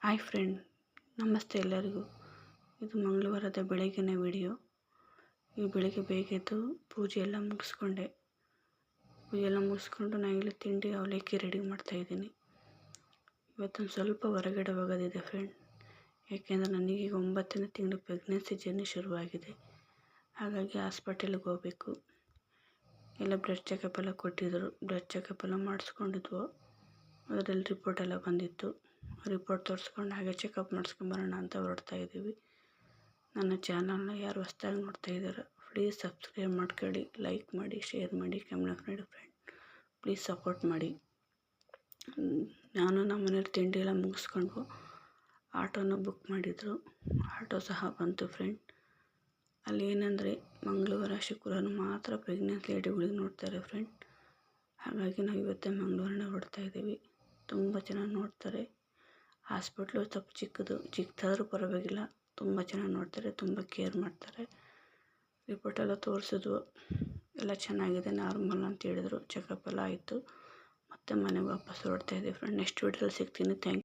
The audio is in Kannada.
ಹಾಯ್ ಫ್ರೆಂಡ್, ನಮಸ್ತೆ ಎಲ್ಲರಿಗೂ. ಇದು ಮಂಗಳವಾರದ ಬೆಳಗಿನ ವಿಡಿಯೋ. ಈ ಬೆಳಿಗ್ಗೆ ಬೇಗ ಎದ್ದು ಪೂಜೆ ಎಲ್ಲ ಮುಗಿಸ್ಕೊಂಡು ನಾನು ಇಲ್ಲಿ ತಿಂಡಿ ಅವಲಕ್ಕಿ ರೆಡಿ ಮಾಡ್ತಾಯಿದ್ದೀನಿ. ಇವತ್ತೊಂದು ಸ್ವಲ್ಪ ಹೊರಗಡೆ ಹೋಗೋದಿದೆ ಫ್ರೆಂಡ್. ಯಾಕೆಂದರೆ ನನಗೀಗ 9ನೇ ತಿಂಗಳು ಪ್ರೆಗ್ನೆನ್ಸಿ ಜರ್ನಿ ಶುರುವಾಗಿದೆ. ಹಾಗಾಗಿ ಹಾಸ್ಪಿಟಲ್ಗೆ ಹೋಗಬೇಕು. ಎಲ್ಲ ಬ್ಲಡ್ ಚೆಕಪ್ ಎಲ್ಲ ಕೊಟ್ಟಿದ್ದರು. ಬ್ಲಡ್ ಚೆಕಪ್ ಎಲ್ಲ ಮಾಡಿಸ್ಕೊಂಡಿದ್ವು. ಅದರಲ್ಲಿ ರಿಪೋರ್ಟ್ ಎಲ್ಲ ಬಂದಿತ್ತು. ರಿಪೋರ್ಟ್ ತೋರಿಸ್ಕೊಂಡು ಹಾಗೆ ಚೆಕಪ್ ಮಾಡಿಸ್ಕೊಂಬರೋಣ ಅಂತ ಹೊರಡ್ತಾ ಇದ್ದೀವಿ. ನನ್ನ ಚಾನಲ್ನ ಯಾರು ಹೊಸ್ದಾಗಿ ನೋಡ್ತಾ ಇದ್ದಾರೆ, ಪ್ಲೀಸ್ ಸಬ್ಸ್ಕ್ರೈಬ್ ಮಾಡ್ಕೊಳ್ಳಿ, ಲೈಕ್ ಮಾಡಿ, ಶೇರ್ ಮಾಡಿ, ಕಮೆಂಟ್ ಮಾಡಿ ಫ್ರೆಂಡ್. ಪ್ಲೀಸ್ ಸಪೋರ್ಟ್ ಮಾಡಿ. ನಾನು ನಮ್ಮ ಮನೇಲಿ ತಿಂಡಿ ಎಲ್ಲ ಮುಗಿಸ್ಕೊಂಡು ಆಟೋನ ಬುಕ್ ಮಾಡಿದರು. ಆಟೋ ಸಹ ಬಂತು ಫ್ರೆಂಡ್. ಅಲ್ಲಿ ಏನಂದರೆ ಮಂಗಳವಾರ ಶುಕ್ರವಾರ ಮಾತ್ರ ಪ್ರೆಗ್ನೆಂಟ್ ಲೇಡಿಗಳಿಗೆ ನೋಡ್ತಾರೆ ಫ್ರೆಂಡ್. ಹಾಗಾಗಿ ನಾವು ಇವತ್ತೇ ಮಂಗಳವಾರನೇ ಹೊರಡ್ತಾ ಇದ್ದೀವಿ. ತುಂಬ ಚೆನ್ನಾಗಿ ನೋಡ್ತಾರೆ. ಹಾಸ್ಪಿಟ್ಲು ಸ್ವಲ್ಪ ಚಿಕ್ಕದಾದ್ರೂ ಪರವಾಗಿಲ್ಲ, ತುಂಬ ಚೆನ್ನಾಗಿ ನೋಡ್ತಾರೆ, ತುಂಬ ಕೇರ್ ಮಾಡ್ತಾರೆ. ರಿಪೋರ್ಟ್ ಎಲ್ಲ ತೋರಿಸಿದ್ವು, ಎಲ್ಲ ಚೆನ್ನಾಗಿದೆ, ನಾರ್ಮಲ್ ಅಂತ ಹೇಳಿದ್ರು. ಚೆಕಪ್ ಎಲ್ಲ ಆಯಿತು. ಮತ್ತೆ ಮನೆಗೆ ವಾಪಸ್ ಹೊರಡ್ತಾ ಇದ್ದೀವಿ ಫ್ರೆಂಡ್. ನೆಕ್ಸ್ಟ್ ವೀಡಿಯೋದಲ್ಲಿ ಸಿಗ್ತೀನಿ. Thank you.